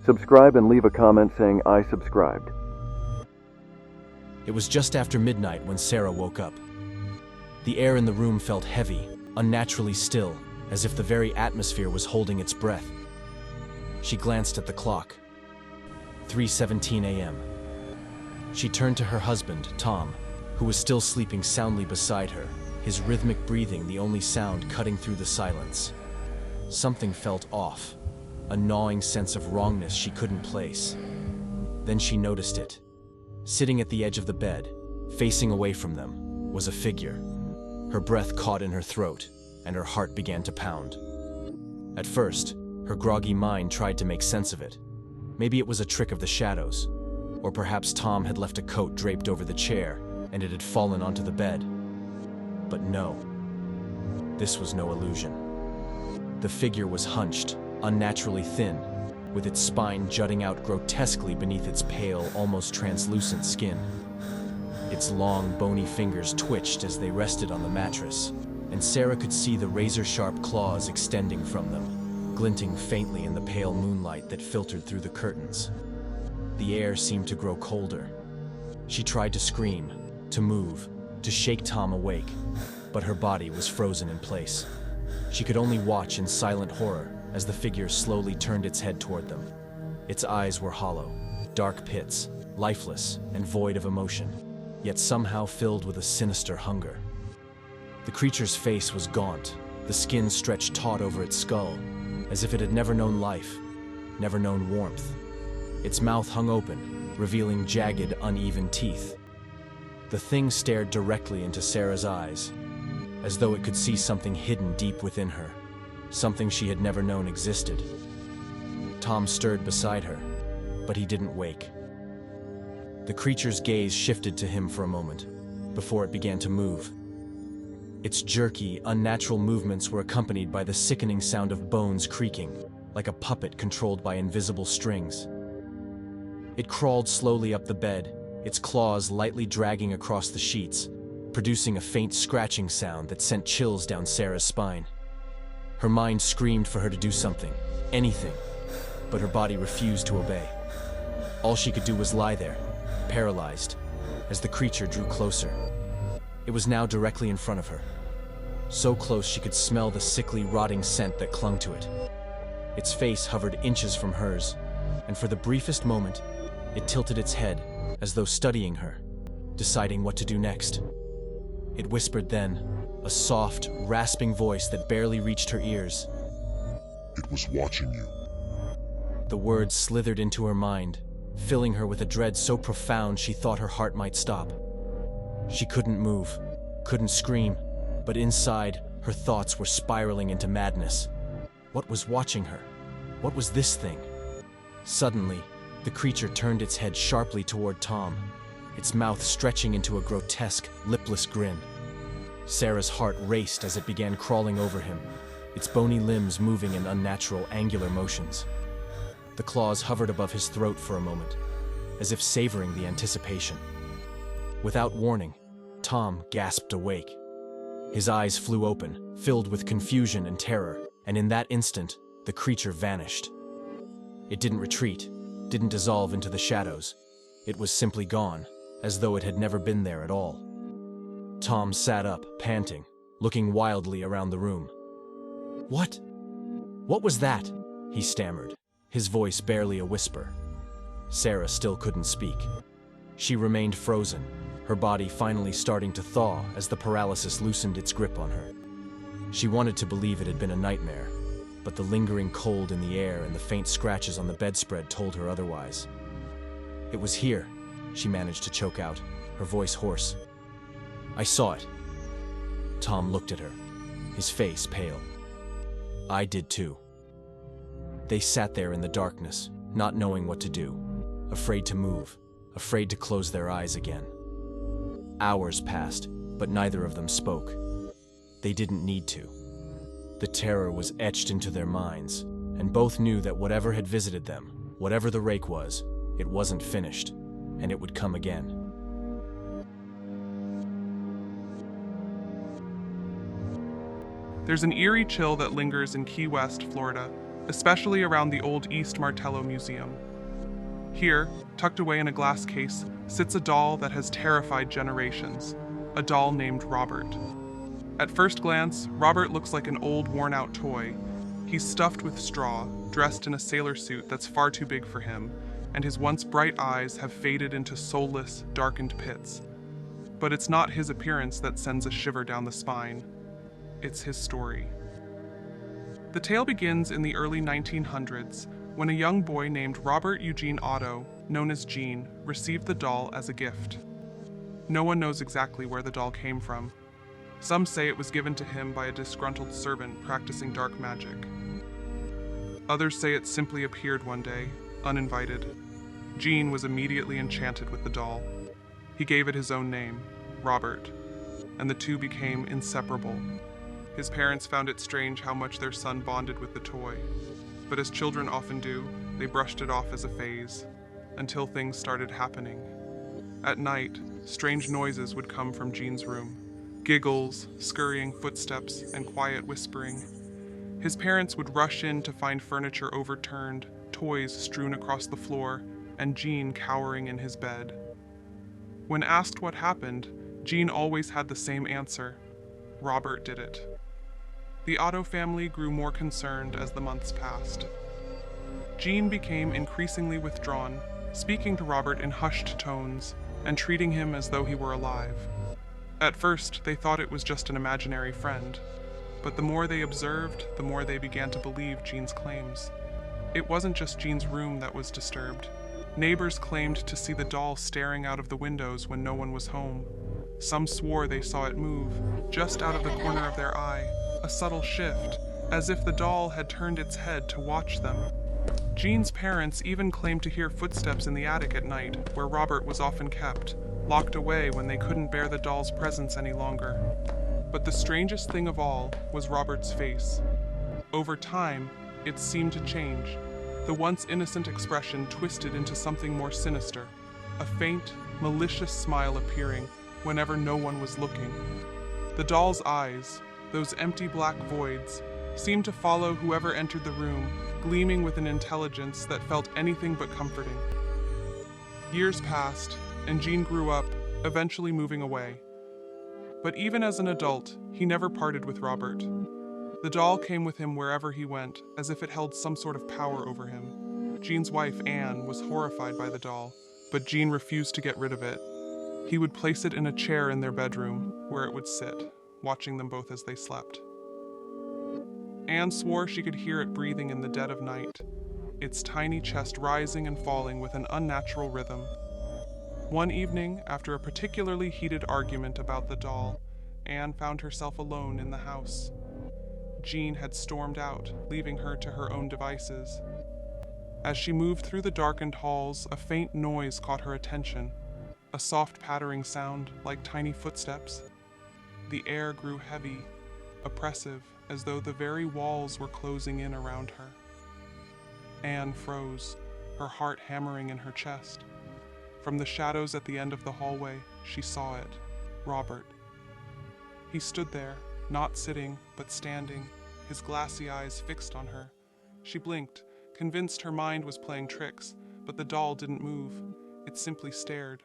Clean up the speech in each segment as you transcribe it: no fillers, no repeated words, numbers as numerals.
Subscribe and leave a comment saying I subscribed. It was just after midnight when Sarah woke up. The air in the room felt heavy, unnaturally still, as if the very atmosphere was holding its breath. She glanced at the clock. 3:17 a.m. She turned to her husband, Tom, who was still sleeping soundly beside her, his rhythmic breathing the only sound cutting through the silence. Something felt off, a gnawing sense of wrongness she couldn't place. Then she noticed it. Sitting at the edge of the bed, facing away from them, was a figure. Her breath caught in her throat, and her heart began to pound. At first, her groggy mind tried to make sense of it. Maybe it was a trick of the shadows, or perhaps Tom had left a coat draped over the chair, and it had fallen onto the bed. But no, this was no illusion. The figure was hunched, unnaturally thin, with its spine jutting out grotesquely beneath its pale, almost translucent skin. Its long, bony fingers twitched as they rested on the mattress, and Sarah could see the razor-sharp claws extending from them, glinting faintly in the pale moonlight that filtered through the curtains. The air seemed to grow colder. She tried to scream, to move, to shake Tom awake, but her body was frozen in place. She could only watch in silent horror as the figure slowly turned its head toward them. Its eyes were hollow, dark pits, lifeless and void of emotion, yet somehow filled with a sinister hunger. The creature's face was gaunt, the skin stretched taut over its skull, as if it had never known life, never known warmth. Its mouth hung open, revealing jagged, uneven teeth. The thing stared directly into Sarah's eyes, as though it could see something hidden deep within her, something she had never known existed. Tom stirred beside her, but he didn't wake. The creature's gaze shifted to him for a moment, before it began to move. Its jerky, unnatural movements were accompanied by the sickening sound of bones creaking, like a puppet controlled by invisible strings. It crawled slowly up the bed, its claws lightly dragging across the sheets, producing a faint scratching sound that sent chills down Sarah's spine. Her mind screamed for her to do something, anything, but her body refused to obey. All she could do was lie there, paralyzed, as the creature drew closer. It was now directly in front of her, so close she could smell the sickly, rotting scent that clung to it. Its face hovered inches from hers, and for the briefest moment, it tilted its head, as though studying her, deciding what to do next. It whispered then, a soft, rasping voice that barely reached her ears. "It was watching you." The words slithered into her mind, filling her with a dread so profound she thought her heart might stop. She couldn't move, couldn't scream, but inside, her thoughts were spiraling into madness. What was watching her? What was this thing? Suddenly, the creature turned its head sharply toward Tom, its mouth stretching into a grotesque, lipless grin. Sarah's heart raced as it began crawling over him, its bony limbs moving in unnatural, angular motions. The claws hovered above his throat for a moment, as if savoring the anticipation. Without warning, Tom gasped awake. His eyes flew open, filled with confusion and terror, and in that instant, the creature vanished. It didn't retreat, didn't dissolve into the shadows. It was simply gone, as though it had never been there at all. Tom sat up, panting, looking wildly around the room. "What? What was that?" he stammered, his voice barely a whisper. Sarah still couldn't speak. She remained frozen, her body finally starting to thaw as the paralysis loosened its grip on her. She wanted to believe it had been a nightmare, but the lingering cold in the air and the faint scratches on the bedspread told her otherwise. "It was here," she managed to choke out, her voice hoarse. "I saw it." Tom looked at her, his face pale. "I did too." They sat there in the darkness, not knowing what to do, afraid to move, afraid to close their eyes again. Hours passed, but neither of them spoke. They didn't need to. The terror was etched into their minds, and both knew that whatever had visited them, whatever the rake was, it wasn't finished, and it would come again. There's an eerie chill that lingers in Key West, Florida, especially around the old East Martello Museum. Here, tucked away in a glass case, sits a doll that has terrified generations, a doll named Robert. At first glance, Robert looks like an old, worn-out toy. He's stuffed with straw, dressed in a sailor suit that's far too big for him, and his once bright eyes have faded into soulless, darkened pits. But it's not his appearance that sends a shiver down the spine. It's his story. The tale begins in the early 1900s, when a young boy named Robert Eugene Otto, known as Gene, received the doll as a gift. No one knows exactly where the doll came from. Some say it was given to him by a disgruntled servant practicing dark magic. Others say it simply appeared one day, uninvited. Gene was immediately enchanted with the doll. He gave it his own name, Robert, and the two became inseparable. His parents found it strange how much their son bonded with the toy, but as children often do, they brushed it off as a phase, until things started happening. At night, strange noises would come from Gene's room. Giggles, scurrying footsteps, and quiet whispering. His parents would rush in to find furniture overturned, toys strewn across the floor, and Gene cowering in his bed. When asked what happened, Gene always had the same answer: Robert did it. The Otto family grew more concerned as the months passed. Gene became increasingly withdrawn, speaking to Robert in hushed tones, and treating him as though he were alive. At first, they thought it was just an imaginary friend, but the more they observed, the more they began to believe Gene's claims. It wasn't just Gene's room that was disturbed. Neighbors claimed to see the doll staring out of the windows when no one was home. Some swore they saw it move, just out of the corner of their eye, a subtle shift, as if the doll had turned its head to watch them. Gene's parents even claimed to hear footsteps in the attic at night, where Robert was often kept, locked away when they couldn't bear the doll's presence any longer. But the strangest thing of all was Robert's face. Over time, it seemed to change. The once innocent expression twisted into something more sinister, a faint, malicious smile appearing whenever no one was looking. The doll's eyes, those empty black voids, seemed to follow whoever entered the room, gleaming with an intelligence that felt anything but comforting. Years passed, and Gene grew up, eventually moving away. But even as an adult, he never parted with Robert. The doll came with him wherever he went, as if it held some sort of power over him. Gene's wife, Anne, was horrified by the doll, but Gene refused to get rid of it. He would place it in a chair in their bedroom, where it would sit, watching them both as they slept. Anne swore she could hear it breathing in the dead of night, its tiny chest rising and falling with an unnatural rhythm. One evening, after a particularly heated argument about the doll, Anne found herself alone in the house. Gene had stormed out, leaving her to her own devices. As she moved through the darkened halls, a faint noise caught her attention, a soft pattering sound like tiny footsteps. The air grew heavy, oppressive, as though the very walls were closing in around her. Anne froze, her heart hammering in her chest. From the shadows at the end of the hallway, she saw it, Robert. He stood there, not sitting, but standing, his glassy eyes fixed on her. She blinked, convinced her mind was playing tricks, but the doll didn't move. It simply stared.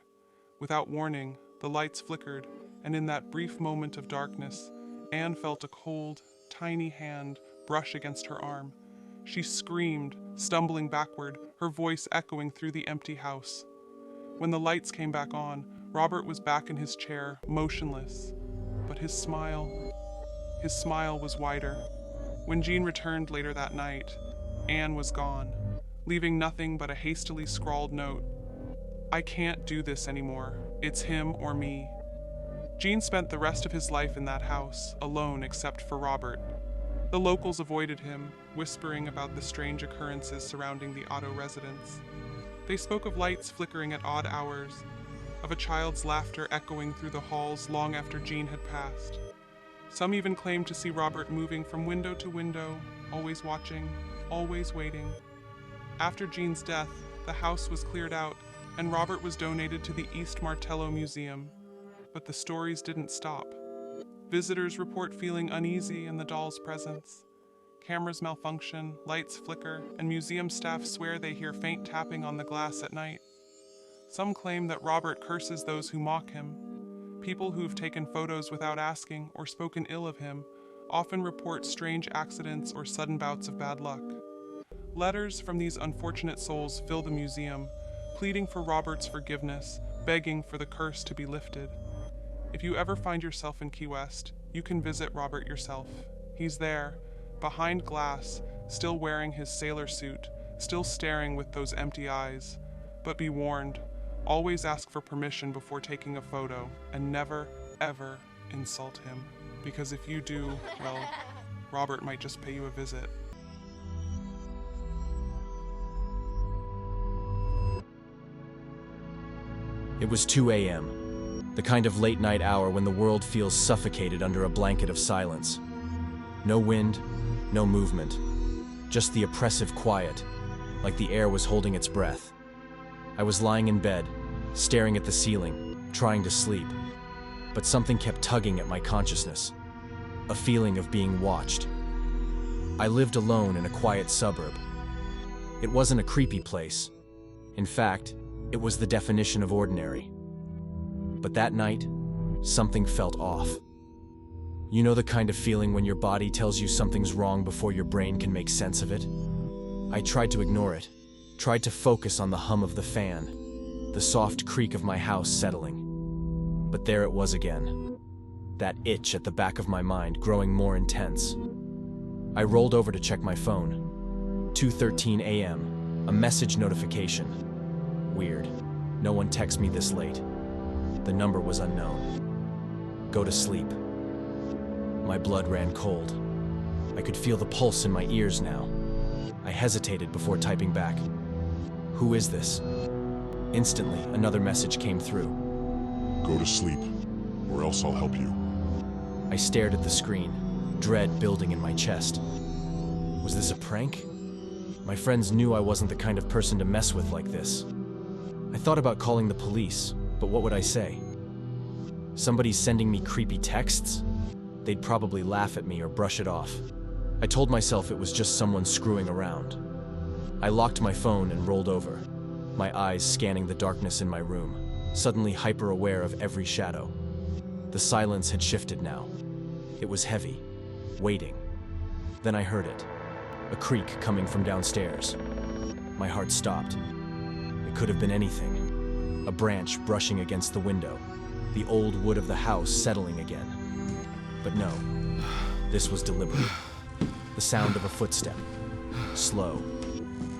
Without warning, the lights flickered, and in that brief moment of darkness, Anne felt a cold, tiny hand brush against her arm. She screamed, stumbling backward, her voice echoing through the empty house. When the lights came back on, Robert was back in his chair, motionless. But his smile was wider. When Gene returned later that night, Anne was gone, leaving nothing but a hastily scrawled note. "I can't do this anymore. It's him or me." Gene spent the rest of his life in that house, alone except for Robert. The locals avoided him, whispering about the strange occurrences surrounding the Otto residence. They spoke of lights flickering at odd hours, of a child's laughter echoing through the halls long after Gene had passed. Some even claimed to see Robert moving from window to window, always watching, always waiting. After Gene's death, the house was cleared out, and Robert was donated to the East Martello Museum. But the stories didn't stop. Visitors report feeling uneasy in the doll's presence. Cameras malfunction, lights flicker, and museum staff swear they hear faint tapping on the glass at night. Some claim that Robert curses those who mock him. People who've taken photos without asking or spoken ill of him often report strange accidents or sudden bouts of bad luck. Letters from these unfortunate souls fill the museum, pleading for Robert's forgiveness, begging for the curse to be lifted. If you ever find yourself in Key West, you can visit Robert yourself. He's there, behind glass, still wearing his sailor suit, still staring with those empty eyes. But be warned, always ask for permission before taking a photo, and never, ever insult him. Because if you do, well, Robert might just pay you a visit. It was 2 a.m., the kind of late-night hour when the world feels suffocated under a blanket of silence. No wind, no movement, just the oppressive quiet, like the air was holding its breath. I was lying in bed, staring at the ceiling, trying to sleep, but something kept tugging at my consciousness, a feeling of being watched. I lived alone in a quiet suburb. It wasn't a creepy place. In fact, it was the definition of ordinary. But that night, something felt off. You know the kind of feeling when your body tells you something's wrong before your brain can make sense of it? I tried to ignore it, tried to focus on the hum of the fan, the soft creak of my house settling. But there it was again, that itch at the back of my mind growing more intense. I rolled over to check my phone. 2:13 a.m., a message notification. Weird. No one texts me this late. The number was unknown. Go to sleep. My blood ran cold. I could feel the pulse in my ears now. I hesitated before typing back. Who is this? Instantly, another message came through. Go to sleep, or else I'll help you. I stared at the screen, dread building in my chest. Was this a prank? My friends knew I wasn't the kind of person to mess with like this. I thought about calling the police, but what would I say? Somebody's sending me creepy texts? They'd probably laugh at me or brush it off. I told myself it was just someone screwing around. I locked my phone and rolled over, my eyes scanning the darkness in my room, suddenly hyper-aware of every shadow. The silence had shifted now. It was heavy, waiting. Then I heard it, a creak coming from downstairs. My heart stopped. It could have been anything. A branch brushing against the window, the old wood of the house settling again. But no, this was deliberate. The sound of a footstep, slow,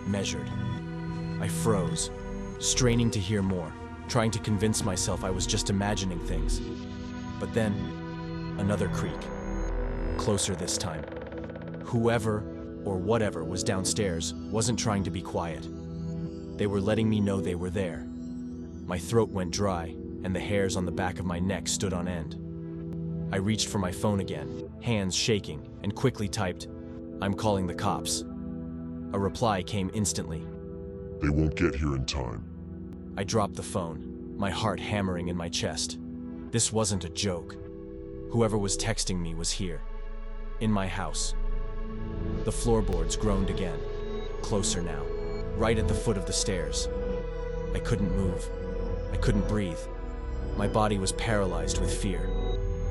measured. I froze, straining to hear more, trying to convince myself I was just imagining things. But then, another creak, closer this time. Whoever or whatever was downstairs wasn't trying to be quiet. They were letting me know they were there. My throat went dry, and the hairs on the back of my neck stood on end. I reached for my phone again, hands shaking, and quickly typed, "I'm calling the cops." A reply came instantly. They won't get here in time. I dropped the phone, my heart hammering in my chest. This wasn't a joke. Whoever was texting me was here, in my house. The floorboards groaned again, closer now, right at the foot of the stairs. I couldn't move. I couldn't breathe. My body was paralyzed with fear.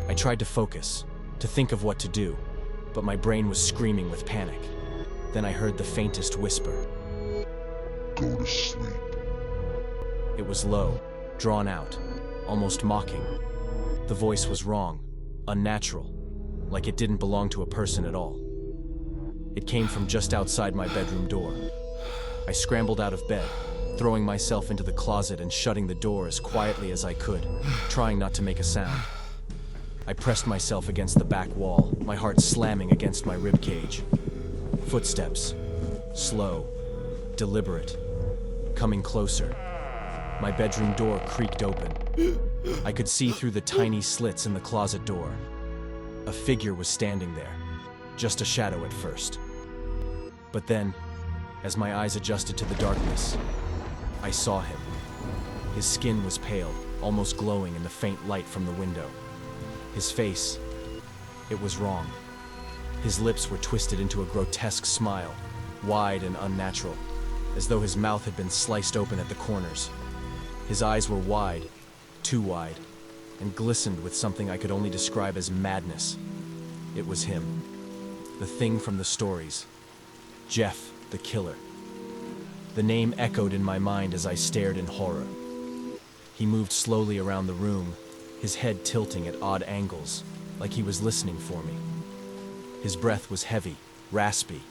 I tried to focus, to think of what to do, but my brain was screaming with panic. Then I heard the faintest whisper. Go to sleep. It was low, drawn out, almost mocking. The voice was wrong, unnatural, like it didn't belong to a person at all. It came from just outside my bedroom door. I scrambled out of bed, throwing myself into the closet and shutting the door as quietly as I could, trying not to make a sound. I pressed myself against the back wall, my heart slamming against my ribcage. Footsteps, slow, deliberate, coming closer. My bedroom door creaked open. I could see through the tiny slits in the closet door. A figure was standing there, just a shadow at first. But then, as my eyes adjusted to the darkness, I saw him. His skin was pale, almost glowing in the faint light from the window. His face, it was wrong. His lips were twisted into a grotesque smile, wide and unnatural, as though his mouth had been sliced open at the corners. His eyes were wide, too wide, and glistened with something I could only describe as madness. It was him, the thing from the stories, Jeff the killer. The name echoed in my mind as I stared in horror. He moved slowly around the room, his head tilting at odd angles, like he was listening for me. His breath was heavy, raspy.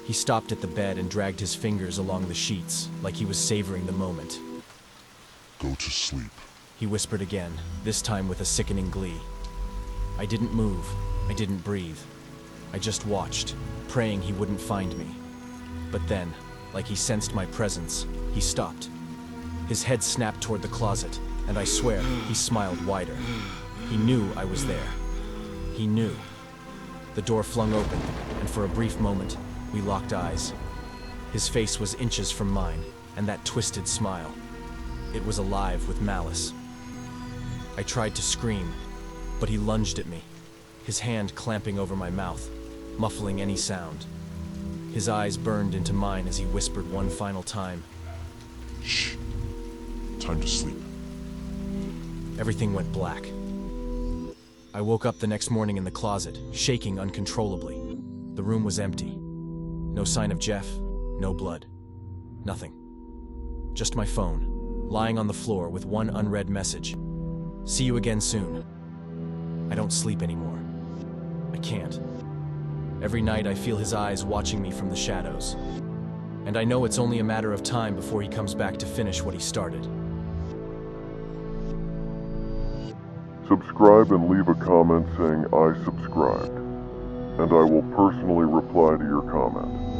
He stopped at the bed and dragged his fingers along the sheets, like he was savoring the moment. Go to sleep. He whispered again, this time with a sickening glee. I didn't move. I didn't breathe. I just watched, praying he wouldn't find me. But then, like he sensed my presence, he stopped. His head snapped toward the closet, and I swear, he smiled wider. He knew I was there. He knew. The door flung open, and for a brief moment, we locked eyes. His face was inches from mine, and that twisted smile. It was alive with malice. I tried to scream, but he lunged at me, his hand clamping over my mouth, muffling any sound. His eyes burned into mine as he whispered one final time. Shh. Time to sleep. Everything went black. I woke up the next morning in the closet, shaking uncontrollably. The room was empty. No sign of Jeff, no blood. Nothing. Just my phone, lying on the floor with one unread message. See you again soon. I don't sleep anymore. I can't. Every night I feel his eyes watching me from the shadows. And I know it's only a matter of time before he comes back to finish what he started. Subscribe and leave a comment saying I subscribed, and I will personally reply to your comment.